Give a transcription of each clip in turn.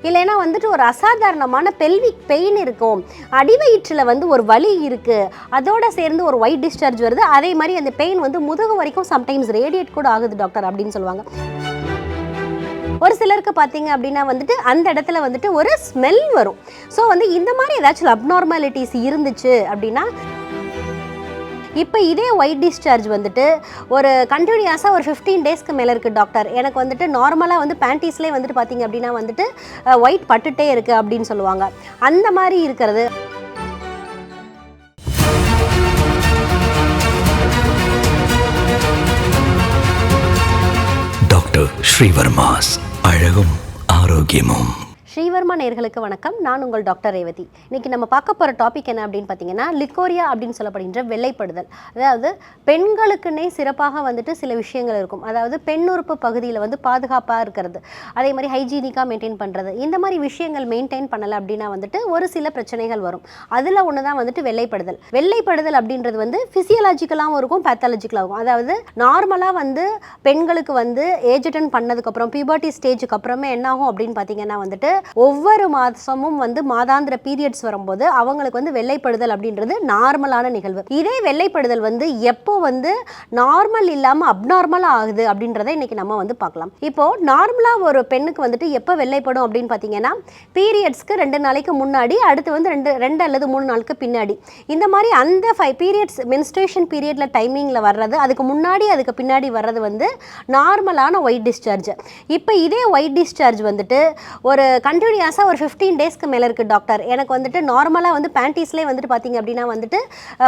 இல்லைன்னா வந்துட்டு ஒரு அசாதாரணமான பெல்விக் பெயின் இருக்கும், அடிவயிற்றில் வந்து ஒரு வலி இருக்குது, அதோட சேர்ந்து ஒரு ஒயிட் டிஸ்சார்ஜ் வருது, அதே மாதிரி அந்த பெயின் வந்து முதுகு வரைக்கும் சம்டைம்ஸ் ரேடியேட் கூட ஆகுது டாக்டர் அப்படின்னு சொல்லுவாங்க. ஒரு சிலருக்கு பார்த்தீங்க அப்படின்னா வந்துட்டு அந்த இடத்துல வந்துட்டு ஒரு ஸ்மெல் வரும். ஸோ வந்து இந்த மாதிரி ஏதாச்சும் அப்நார்மாலிட்டிஸ் இருந்துச்சு அப்படின்னா இப்போ இதே ஒயிட் டிஸ்சார்ஜ் வந்துட்டு ஒரு கண்டினியூஸாக ஒரு 15 டேஸ்க்கு மேலே இருக்குது டாக்டர், எனக்கு வந்துட்டு நார்மலாக வந்து பேண்டீஸ்லேயே வந்துட்டு பார்த்தீங்க அப்படின்னா வந்துட்டு ஒயிட் பட்டுட்டே இருக்குது அப்படின்னு சொல்லுவாங்க. அந்த மாதிரி இருக்கிறது. டாக்டர் ஸ்ரீவர்மாஸ் அழகும் ஆரோக்கியமும். ஸ்ரீவர்மா நேயர்களுக்கு வணக்கம். நான் உங்கள் டாக்டர் ரேவதி. இன்றைக்கி நம்ம பார்க்க போகிற டாபிக் என்ன அப்படின்னு பார்த்தீங்கன்னா லிக்கோரியா அப்படின்னு சொல்லப்படுகின்ற வெள்ளைப்படுதல். அதாவது பெண்களுக்குன்னே சிறப்பாக வந்துட்டு சில விஷயங்கள் இருக்கும். அதாவது பெண் உறுப்பு பகுதியில் வந்து பாதுகாப்பாக இருக்கிறது, அதே மாதிரி ஹைஜீனிக்காக மெயின்டைன் பண்ணுறது, இந்த மாதிரி விஷயங்கள் மெயின்டைன் பண்ணலை அப்படின்னா வந்துட்டு ஒரு சில பிரச்சனைகள் வரும். அதில் ஒன்று தான் வந்துட்டு வெள்ளைப்படுதல். வெள்ளைப்படுதல் அப்படின்றது வந்து ஃபிசியலாஜிக்கலாகவும் இருக்கும், பேத்தாலஜிக்கலாகவும். அதாவது நார்மலாக வந்து பெண்களுக்கு வந்து ஏஜ் அட்டன் பண்ணதுக்கப்புறம் பியூபர்ட்டி ஸ்டேஜுக்கு அப்புறமே என்ன ஆகும் அப்படின்னு பார்த்தீங்கன்னா வந்துட்டு ஒவ்வொரு மாதமும் வந்து மாதாந்திர பீரியட்ஸ் வரும்போது அவங்களுக்கு வந்து வெள்ளைப்படுதல் அப்படின்றது நார்மலான நிகழ்வு. இதே வெள்ளைப்படுதல் வந்து எப்போ வந்து நார்மல் இல்லாமல் அப்நார்மலாக ஆகுது அப்படின்றத இன்னைக்கு நம்ம வந்து பார்க்கலாம். இப்போ நார்மலாக ஒரு பெண்ணுக்கு வந்துட்டு எப்போ வெள்ளைப்படும் அப்படின்னு பார்த்தீங்கன்னா பீரியட்ஸ்க்கு 2 நாளைக்கு முன்னாடி, அடுத்து வந்து 2 அல்லது 3 நாளுக்கு பின்னாடி, இந்த மாதிரி அந்த 5 பீரியட்ஸ் மென்ஸ்ட்ரேஷன் பீரியட்ல டைமிங்கில் வர்றது, அதுக்கு முன்னாடி அதுக்கு பின்னாடி வர்றது வந்து நார்மலான ஒயிட் டிஸ்சார்ஜ். இப்போ இதே ஒயிட் டிஸ்சார்ஜ் வந்துட்டு ஒரு கண்டினியூஸாக ஒரு 15 டேஸ்க்கு மேலே இருக்குது டாக்டர், எனக்கு வந்துட்டு நார்மலாக வந்து பேண்டீஸ்லேயே வந்துட்டு பார்த்தீங்க அப்படின்னா வந்துட்டு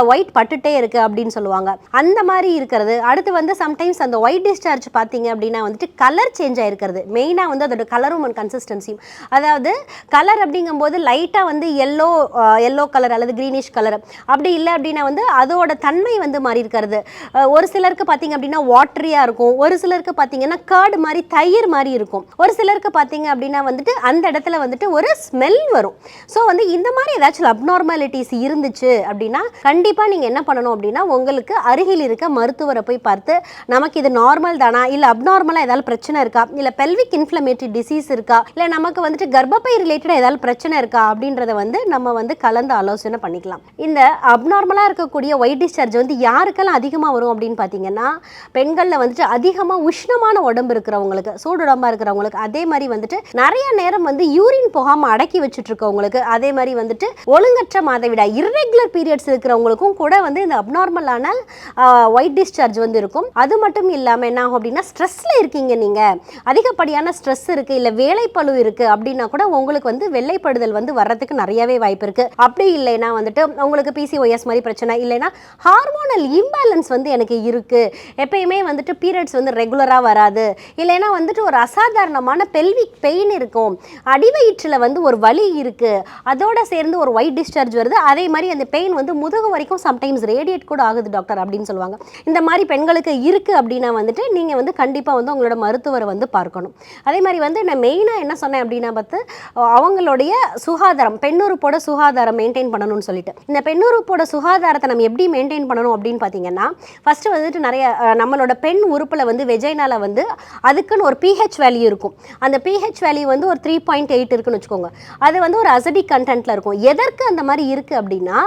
ஒயிட் பட்டுட்டே இருக்குது அப்படின்னு சொல்லுவாங்க. அந்த மாதிரி இருக்கிறது. அடுத்து வந்து சம்டைம்ஸ் அந்த ஒயிட் டிஸ்சார்ஜ் பார்த்தீங்க அப்படின்னா வந்துட்டு கலர் சேஞ்ச் ஆகிருக்கிறது. மெயினாக வந்து அதோட கலரும் அண்ட் கன்சிஸ்டன்சியும். அதாவது கலர் அப்படிங்கும்போது லைட்டாக வந்து எல்லோ கலர் அல்லது க்ரீனிஷ் கலர், அப்படி இல்லை அப்படின்னா வந்து அதோட தன்மை வந்து மாறி இருக்கிறது. ஒரு சிலருக்கு பார்த்தீங்க அப்படின்னா வாட்டரியாக இருக்கும், ஒரு சிலருக்கு பார்த்தீங்கன்னா கர்டு மாதிரி தயிர் மாதிரி இருக்கும், ஒரு சிலருக்கு பார்த்தீங்க அப்படின்னா வந்துட்டு அந்த இடத்துல வந்துட்டு ஒரு ஸ்மெல் வரும். ஸோ வந்து இந்த மாதிரி ஏதாச்சும் அப்நார்மாலிட்டிஸ் இருந்துச்சு அப்படின்னா கண்டிப்பாக நீங்கள் என்ன பண்ணணும் அப்படின்னா உங்களுக்கு அருகில் இருக்க மருத்துவரை போய் பார்த்து நமக்கு இது நார்மல் தானா, இல்லை அப்நார்மலாக ஏதாவது பிரச்சனை இருக்கா, இல்லை பெல்விக் இன்ஃப்ளமேட்டரி டிசீஸ் இருக்கா, இல்லை நமக்கு வந்துட்டு கர்ப்பப்பை ரிலேட்டடாக ஏதாவது பிரச்சனை இருக்கா அப்படின்றத வந்து நம்ம வந்து கலந்து ஆலோசனை பண்ணிக்கலாம். இந்த அப்நார்மலாக இருக்கக்கூடிய ஒயிட் டிஸ்சார்ஜ் வந்து யாருக்கெல்லாம் அதிகமாக வரும் அப்படின்னு பார்த்தீங்கன்னா பெண்களில் வந்துட்டு அதிகமாக உஷ்ணமான உடம்பு இருக்கிறவங்களுக்கு, சூடு உடம்பாக இருக்கிறவங்களுக்கு, அதே மாதிரி வந்துட்டு நிறைய நேரம் வந்து யூரின் போகாமல் அடக்கி வச்சுட்டு இருக்கவங்களுக்கு, அதே மாதிரி வந்துட்டு ஒழுங்கற்ற மாதவிடாய் இர்ரெகுலர் பீரியட்ஸ் இருக்கிறவங்களுக்கும் கூட வந்து இந்த அப்நார்மலான ஒயிட் டிஸ்சார்ஜ் வந்து இருக்கும். அது மட்டும் இல்லாமல் என்ன ஆகும் அப்படின்னா ஸ்ட்ரெஸ்ஸில் இருக்கீங்க, நீங்கள் அதிகப்படியான ஸ்ட்ரெஸ் இருக்குது, இல்லை வேலைப்பளு இருக்குது அப்படின்னா கூட உங்களுக்கு வந்து வெள்ளைப்படுதல் வந்து வர்றதுக்கு நிறையவே வாய்ப்பு இருக்குது. அப்படி இல்லைன்னா வந்துட்டு உங்களுக்கு பிசிஓஎஸ் மாதிரி பிரச்சனை, இல்லைன்னா ஹார்மோனல் இம்பேலன்ஸ் வந்து எனக்கு இருக்குது, எப்பயுமே வந்துட்டு பீரியட்ஸ் வந்து ரெகுலராக வராது, இல்லைன்னா வந்துட்டு ஒரு அசாதாரணமான பெல்விக் பெயின் இருக்கும், அடிவயிற்றில் வந்து ஒரு வலி இருக்குது, அதோட சேர்ந்து ஒரு ஒயிட் டிஸ்சார்ஜ் வருது, அதே மாதிரி அந்த பெயின் வந்து முதுகு வரைக்கும் சம்டைம்ஸ் ரேடியேட் கூட ஆகுது டாக்டர் அப்படின்னு சொல்லுவாங்க. இந்த மாதிரி பெண்களுக்கு இருக்குது அப்படின்னா வந்துட்டு நீங்கள் வந்து கண்டிப்பாக வந்து உங்களோட மருத்துவரை வந்து பார்க்கணும். அதே மாதிரி வந்து நான் மெயினாக என்ன சொன்னேன் அப்படின்னா பார்த்து அவங்களுடைய சுகாதாரம், பெண்ணுறுப்போட சுகாதாரம் மெயின்டைன் பண்ணணும்னு சொல்லிட்டு. இந்த பெண்ணுறுப்போட சுகாதாரத்தை நம்ம எப்படி மெயின்டைன் பண்ணணும் அப்படின்னு பார்த்தீங்கன்னா ஃபஸ்ட்டு வந்துட்டு நிறைய நம்மளோட பெண் உறுப்பில் வந்து வெஜைனால வந்து அதுக்குன்னு ஒரு pH வேல்யூ இருக்கும். அந்த pH வேல்யூ வந்து ஒரு 3.8 இருக்குன்னு வச்சுக்கோங்க. அது வந்து ஒரு அசிடிக் கண்டென்ட்ல இருக்கும். எதற்கு அந்த மாதிரி இருக்குது அப்படின்னா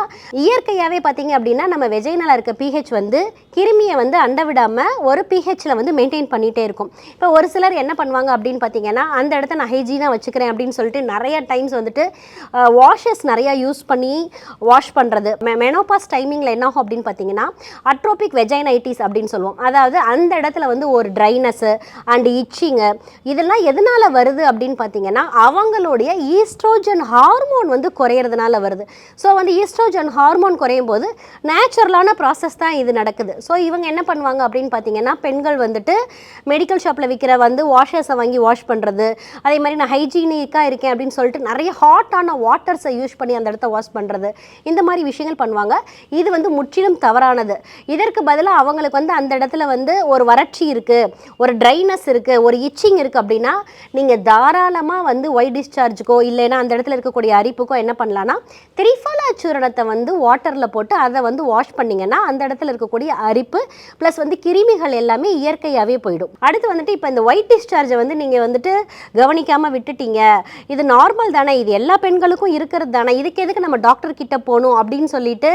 இயற்கையாகவே பார்த்தீங்க அப்படின்னா நம்ம வெஜைனால இருக்க pH வந்து கிருமியை வந்து அண்ட விடாமல் ஒரு pHல வந்து மெயின்டைன் பண்ணிகிட்டே இருக்கும். இப்போ ஒரு சிலர் என்ன பண்ணுவாங்க அப்படின்னு பார்த்தீங்கன்னா அந்த இடத்த நான் ஹைஜீனாக வச்சுக்கிறேன் அப்படின்னு சொல்லிட்டு நிறைய டைம்ஸ் வந்துட்டு வாஷஸ் நிறையா யூஸ் பண்ணி வாஷ் பண்ணுறது. மெனோபாஸ் டைமிங்கில் என்ன ஆகும் அப்படின்னு பார்த்தீங்கன்னா அட்ரோபிக் வெஜைனைட்டிஸ் அப்படின்னு சொல்லுவோம். அதாவது அந்த இடத்துல வந்து ஒரு ட்ரைனஸ்ஸு அண்ட் இச்சிங்கு இதெல்லாம் எதனால் வருது அப்படின்னு பார்த்தீங்கன்னா அவங்களுடைய ஈஸ்ட்ரோஜன் ஹார்மோன் வந்து குறையிறதுனால வருது. ஸோ வந்து ஈஸ்ட்ரோஜன் ஹார்மோன் குறையும் போது நேச்சுரலான ப்ராசஸ் தான் இது நடக்குது. ஸோ இவங்க என்ன பண்ணுவாங்க அப்படின்னு பார்த்தீங்கன்னா பெண்கள் வந்துட்டு மெடிக்கல் ஷாப்பில் விற்கிற வந்து வாஷர்ஸை வாங்கி வாஷ் பண்ணுறது, அதே மாதிரி நான் ஹைஜீனிக்காக இருக்கேன் அப்படின்னு சொல்லிட்டு நிறைய ஹாட்டான வாட்டர்ஸை யூஸ் பண்ணி அந்த இடத்த வாஷ் பண்ணுறது, இந்த மாதிரி விஷயங்கள் பண்ணுவாங்க. இது வந்து முற்றிலும் தவறானது. இதற்கு பதிலாக அவங்களுக்கு வந்து அந்த இடத்துல வந்து ஒரு வறட்சி இருக்குது, ஒரு ட்ரைனஸ் இருக்குது, ஒரு இச்சிங் இருக்குது அப்படின்னா நீங்கள் தாராளமாக வந்து வந்து ஒயிட் டிஸ்சார்ஜுக்கோ இல்லைன்னா அந்த இடத்துல இருக்கக்கூடிய அரிப்புக்கோ என்ன பண்ணலான்னா திரிஃபாலா சூரணத்தை வந்து வாட்டரில் போட்டு அதை வந்து வாஷ் பண்ணிங்கன்னா அந்த இடத்துல இருக்கக்கூடிய அரிப்பு ப்ளஸ் வந்து கிருமிகள் எல்லாமே இயற்கையாகவே போயிடும். அடுத்து வந்துட்டு இப்போ இந்த ஒயிட் டிஸ்சார்ஜை வந்து நீங்கள் வந்துட்டு கவனிக்காமல் விட்டுட்டீங்க, இது நார்மல் தானே, இது எல்லா பெண்களுக்கும் இருக்கிறது தானே, இதுக்கு எதுக்கு நம்ம டாக்டர் கிட்ட போகணும் அப்படின்னு சொல்லிட்டு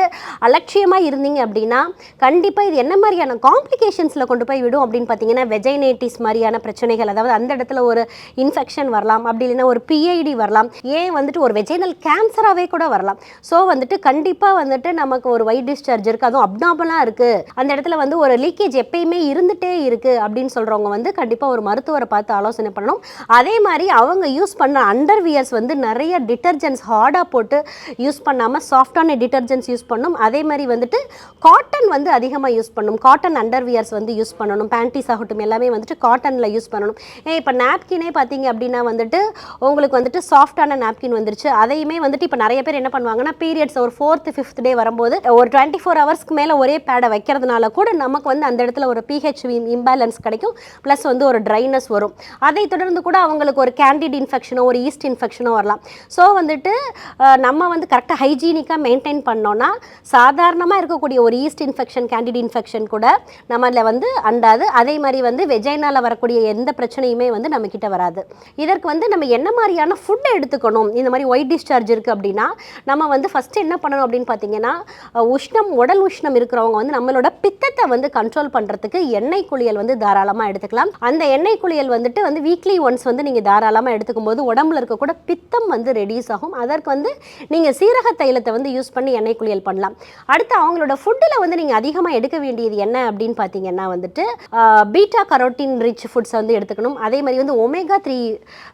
அலட்சியமாக இருந்தீங்க அப்படின்னா கண்டிப்பாக இது என்ன மாதிரியான காம்ப்ளிகேஷன்ஸில் கொண்டு போய் விடும் அப்படின்னு பார்த்தீங்கன்னா வெஜைனைட்டிஸ் மாதிரியான பிரச்சனைகள், அதாவது அந்த இடத்துல ஒரு இன்ஃபெக்ஷன் வரலாம், அப்படி இல்லைன்னா ஒரு பிஐடி வரலாம், ஏன் வந்துட்டு ஒரு வெஜைனல் கேன்சராகவே கூட வரலாம். ஸோ வந்துட்டு கண்டிப்பாக வந்துட்டு நமக்கு ஒரு ஒயிட் டிஸ்சார்ஜ் இருக்குது, அதுவும் அப்நார்மலாக இருக்குது, அந்த இடத்துல வந்து ஒரு லீக்கேஜ் எப்பயுமே இருந்துகிட்டே இருக்குது அப்படின்னு சொல்கிறவங்க வந்து கண்டிப்பாக ஒரு மருத்துவரை பார்த்து ஆலோசனை பண்ணணும். அதே மாதிரி அவங்க யூஸ் பண்ண அண்டர்வியர்ஸ் வந்து நிறைய டிட்டர்ஜென்ட்ஸ் ஹார்டாக போட்டு யூஸ் பண்ணாமல் சாஃப்டான டிட்டர்ஜென்ட்ஸ் யூஸ் பண்ணணும். அதே மாதிரி வந்துட்டு காட்டன் வந்து அதிகமாக யூஸ் பண்ணணும், காட்டன் அண்டர்வியர்ஸ் வந்து யூஸ் பண்ணணும், பேண்டிஸ் ஆகட்டும் எல்லாமே வந்துட்டு காட்டனில் யூஸ் பண்ணணும். இப்போ நாப்கினே பார்த்தீங்க அப்படின்னா வந்துட்டு உங்களுக்கு வந்துட்டு சாஃப்டான நாப்கின் வந்துருச்சு, அதையுமே வந்துட்டு இப்போ நிறைய பேர் என்ன பண்ணுவாங்கன்னா பீரியட்ஸ் ஒரு 4th 5th டே வரும்போது ஒரு 24 ஹவர்ஸ்க்கு மேலே ஒரே பேடை வைக்கிறதுனால கூட நமக்கு வந்து அந்த இடத்துல ஒரு பிஹெச் இம்பேலன்ஸ் கிடைக்கும், ப்ளஸ் வந்து ஒரு ட்ரைனஸ் வரும். அதை தொடர்ந்து கூட அவங்களுக்கு ஒரு கேண்டிட் இன்ஃபெக்ஷனோ ஒரு ஈஸ்ட் இன்ஃபெக்ஷனோ வரலாம். ஸோ வந்துட்டு நம்ம வந்து கரெக்டாக ஹைஜீனிக்காக மெயின்டைன் பண்ணோன்னா சாதாரணமாக இருக்கக்கூடிய ஒரு ஈஸ்ட் இன்ஃபெக்ஷன் கேண்டிட் இன்ஃபெக்ஷன் கூட நம்மள வந்து அண்டாது. அதே மாதிரி வந்து வெஜைனால வரக்கூடிய எந்த பிரச்சனையுமே வந்து நம்மக்கிட்ட வராது. இதற்கு வந்து நம்ம என்ன மாதிரியான ஃபுட்டை எடுத்துக்கணும், இந்த மாதிரி ஒயிட் டிஸ்சார்ஜ் இருக்குது அப்படின்னா நம்ம வந்து ஃபஸ்ட்டு என்ன பண்ணணும் அப்படின்னு பார்த்தீங்கன்னா உடல் உஷ்ணம் இருக்கிறவங்க வந்து நம்மளோட பித்தத்தை வந்து கண்ட்ரோல் பண்ணுறதுக்கு எண்ணெய் குளியல் வந்து தாராளமாக எடுத்துக்கலாம். அந்த எண்ணெய் குளியல் வந்துட்டு வந்து வீக்லி ஒன்ஸ் வந்து நீங்கள் தாராளமாக எடுத்துக்கும் போது உடம்புல இருக்கக்கூட பித்தம் வந்து ரெடியூஸ் ஆகும். அதற்கு வந்து நீங்கள் சீரக தைலத்தை வந்து யூஸ் பண்ணி எண்ணெய் குளியல் பண்ணலாம். அடுத்து அவங்களோட ஃபுட்டில் வந்து நீங்கள் அதிகமாக எடுக்க வேண்டியது என்ன அப்படின்னு பார்த்தீங்கன்னா வந்துட்டு பீட்டா கரோட்டின் ரிச் ஃபுட்ஸை வந்து எடுத்துக்கணும். அதே மாதிரி வந்து ஒமேகா 3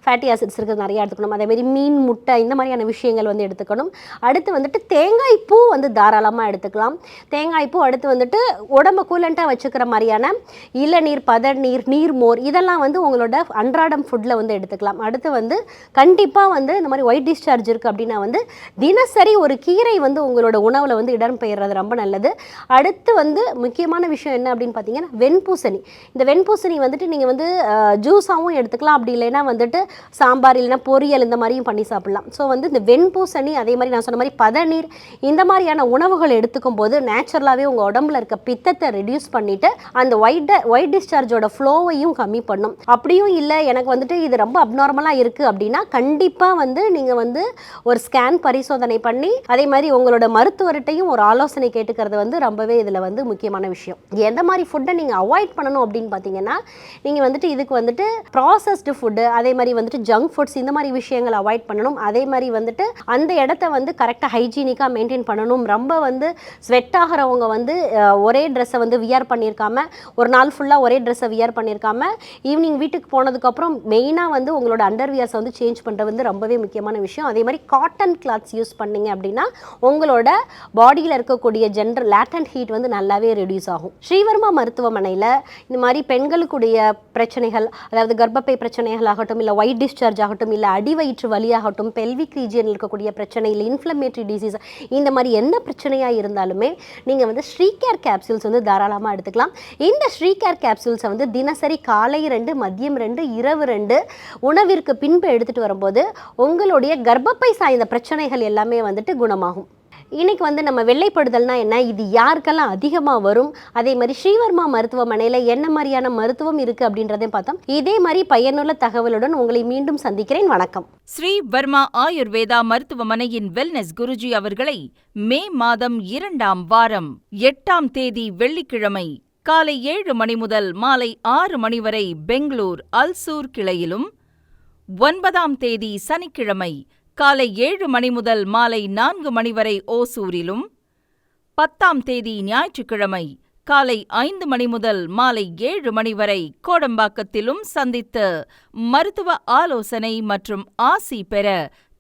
ஃபேட்டி ஆசிட்ஸ் இருக்கிறது நிறையா எடுத்துக்கணும். அதே மாதிரி மீன் முட்டை இந்த மாதிரியான விஷயங்கள் வந்து எடுத்துக்கணும். அடுத்து வந்துட்டு தேங்காய் பூ வந்து தாராளமாக எடுத்துக்கலாம். தேங்காய் பூ அடுத்து வந்துட்டு உடம்பு கூலண்ட்டாக வச்சுக்கிற மாதிரியான இளநீர் பதநீர் நீர்மோர் இதெல்லாம் வந்து உங்களோட அன்றாடம் ஃபுட்டில் வந்து எடுத்துக்கலாம். அடுத்து வந்து கண்டிப்பாக வந்து இந்த மாதிரி ஒயிட் டிஸ்சார்ஜ் இருக்குது அப்படின்னா வந்து தினசரி ஒரு கீரை வந்து உங்களோட உணவில் வந்து இடம் பெயர்றது ரொம்ப நல்லது. அடுத்து வந்து முக்கியமான விஷயம் என்ன அப்படின்னு பார்த்தீங்கன்னா வெண்பூசணி. இந்த வெண்பூசணி வந்துட்டு நீங்கள் வந்து ஜூஸாகவும் எடுத்துக்கலாம், அப்படி இல்லைன்னா வந்துட்டு சாம்பார் இல்லைன்னா பொரியல் இந்த மாதிரியும் பண்ணி சாப்பிடலாம். ஸோ வந்து இந்த வெண்பூசணி அதே மாதிரி நான் சொன்ன மாதிரி பதநீர் இந்த மாதிரியான உணவுகள் எடுத்துக்கும் போது நேச்சுரலாகவே உங்கள் உடம்புல இருக்க பித்தத்தை ரெடியூஸ் பண்ணிவிட்டு அந்த ஒயிட் டிஸ்சார்ஜோட ஃப்ளோவையும் கம்மி பண்ணும். அப்படியும் இல்லை எனக்கு வந்துட்டு இது ரொம்ப அப்நார்மலாக இருக்குது அப்படின்னா கண்டிப்பாக வந்து நீங்கள் வந்து ஒரு ஸ்கேன் பரிசோதனை பண்ணி அதே மாதிரி உங்களோட மருத்துவர்கிட்டையும் ஒரு ஆலோசனை கேட்டுக்கிறது வந்து ரொம்பவே இதில் வந்து முக்கியமான விஷயம். எந்த மாதிரி ஃபுட்டை நீங்கள் அவாய்ட் பண்ணணும் அப்படின்னு பார்த்தீங்கன்னா நீங்கள் வந்துட்டு இதுக்கு வந்துட்டு ப்ராசஸ்டு ஃபுட்டு அதே மாதிரி வந்துட்டு ஜங்க் ஃபுட்ஸ் இந்த மாதிரி விஷயங்களை அவாய்ட் பண்ணணும். அதே மாதிரி வந்துட்டு அந்த இடத்த வந்து கரெக்டாக ஹைஜீனிக்காக மெயின்டைன் பண்ணணும். ரொம்ப வந்து ஸ்வெட் ஆகிறவங்க வந்து ஒரே ட்ரெஸ்ஸை வந்து வியர் பண்ணியிருக்காம ஒரு நாள் ஃபுல்லாக ஒரே ட்ரெஸ்ஸை வியர் பண்ணியிருக்காம ஈவினிங் வீட்டுக்கு போனதுக்கப்புறம் மெயினாக வந்து உங்களோட அண்டர்வியர்ஸை வந்து சேஞ்ச் பண்ணுறது வந்து ரொம்பவே முக்கியமான விஷயம். அதே மாதிரி காட்டன் கிளாத்ஸ் யூஸ் பண்ணிங்க அப்படின்னா உங்களோட பாடியில் இருக்கக்கூடிய ஜென்ரல் லேட்டன்ட் ஹீட் வந்து நல்லாவே ரெடியூஸ் ஆகும். ஸ்ரீவர்மா மருத்துவமனையில் இந்த மாதிரி பெண்களுக்குடைய பிரச்சனைகள், அதாவது கர்ப்பப்பை பிரச்சனைகள் ஆகட்டும், இல்லை ஒயிட் டிஸ்சார்ஜ் ஆகட்டும், இல்லை அடிவயிற்று வலியாகட்டும், பெல்விக் ரீஜியனில் இருக்கக்கூடிய பிரச்சனை, இல்லை இன்ஃப்ளமேட்டரி டிசீஸ் இந்த மாதிரி என்ன பிரச்சனையாக இருந்தாலுமே நீங்கள் வந்து ஸ்ரீகேர் கேப்சூல்ஸ் வந்து தாராளமாக எடுத்துக்கலாம். இந்த ஸ்ரீகேர் கேப்சூல்ஸை வந்து தினசரி காலை 2 மதியம் 2 இரவு 2 உணவிற்கு பின்பு எடுத்துகிட்டு வரும்போது உங்களுடைய கர்ப்பப்பை சார்ந்த பிரச்சனைகள் எல்லாமே வந்துட்டு குணமாகும். இன்றைக்கி வந்து நம்ம வெள்ளைப்படுதல்னா என்ன, இது யாருக்கெல்லாம் அதிகமாக வரும், அதே மாதிரி ஸ்ரீவர்மா மருத்துவமனையில் என்ன மாதிரியான மருத்துவம் இருக்குது அப்படின்றதையும் பார்த்தோம். இதே மாதிரி பயனுள்ள தகவலுடன் உங்களை மீண்டும் சந்திக்கிறேன். வணக்கம். ஸ்ரீவர்மா ஆயுர்வேதா மருத்துவமனையின் வெல்னஸ் குருஜி அவர்களை மே மாதம் 2ஆம் வாரம் 8ஆம் தேதி வெள்ளிக்கிழமை காலை 7 மணி முதல் மாலை 6 மணி வரை பெங்களூர் அல்சூர் கிளையிலும், 9ஆம் தேதி சனிக்கிழமை காலை 7 மணி முதல் மாலை 4 மணி வரை ஓசூரிலும், 10ஆம் தேதி ஞாயிற்றுக்கிழமை காலை 5 மணி முதல் மாலை 7 மணி வரை கோடம்பாக்கத்திலும் சந்தித்து மருத்துவ ஆலோசனை மற்றும் ஆசி பெற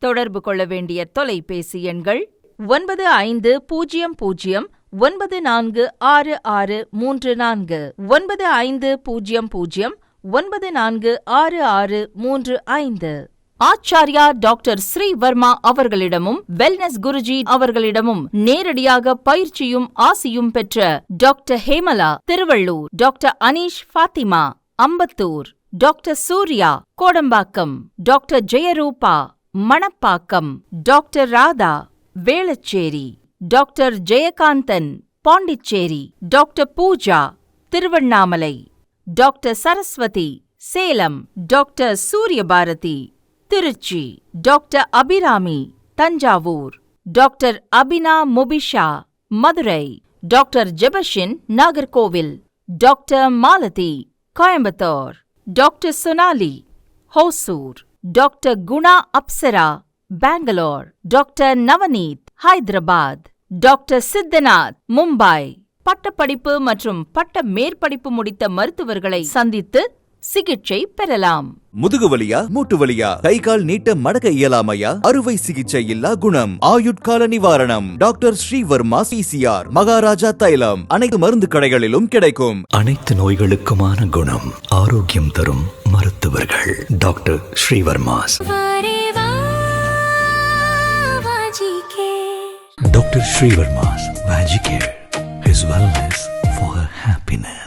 தொடர்பு கொள்ள வேண்டிய தொலைபேசி எண்கள் 9500 946634 9500 946635. ஆச்சார்யா டாக்டர் ஸ்ரீவர்மா அவர்களிடமும் வெல்னஸ் குருஜி அவர்களிடமும் நேரடியாக பயிற்சியும் ஆசியும் பெற்ற doctor Hemala Tiruvallur, doctor Aneesh Fathima Ambattur, doctor Surya Kodambakkam, doctor Jayarupa Manapakkam, doctor Radha Velachery, doctor Jayakanthan Pondicherry, doctor Pooja Tiruvannamalai, doctor Saraswathi Salem, doctor Suryabharathi Trichy, doctor Abirami Thanjavur, doctor Abina Mubisha Madurai, doctor Jebashin Nagercoil, doctor Malathi Coimbatore, doctor Sonali Hosur, doctor Guna Apsara Bangalore, doctor Navneeth Hyderabad, doctor Siddhanath Mumbai. பட்டப்படிப்பு மற்றும் பட்ட மேற்படிப்பு முடித்த மருத்துவர்களை சந்தித்து சிகிச்சை பெறலாம். முதுகுவலியா, மூட்டு வலியா, கை கால் நீட்ட மடக்க இயலாமையா, அறுவை சிகிச்சை இல்லா குணம், ஆயுட்கால நிவாரணம். டாக்டர் ஸ்ரீவர்மா PCR, மகாராஜா தைலம் அனைத்து மருந்து கடைகளிலும் கிடைக்கும். அனைத்து நோய்களுக்குமான குணம், ஆரோக்கியம் தரும் மருத்துவர்கள் doctor Srivarma's. Doctor Srivarma's Vajicare, his wellness for her happiness.